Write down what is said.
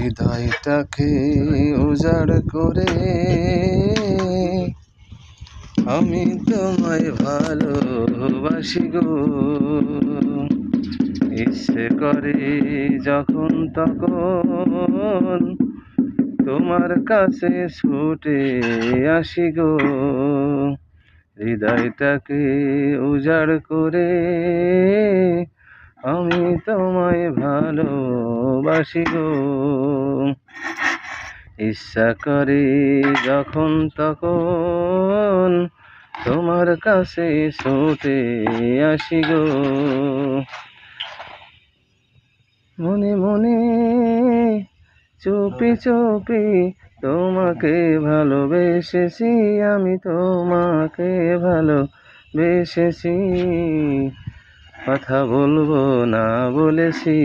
হৃদয়টাকে উজাড় করে আমি তোমায় ভালোবাসি গো। ইচ্ছে করে যখন তখন তোমার কাছে ছুটে আসি গো। হৃদয়টাকে উজাড় করে আমি তোমায় ভালোবাসি গো। ইচ্ছা করে যখন তখন তোমার কাছে ছুটে আসি গো। মনে মনে চুপি চুপি তোমাকে ভালোবেসেছি, আমি তোমাকে ভালোবেসেছি, কথা বলবো না বলেছি।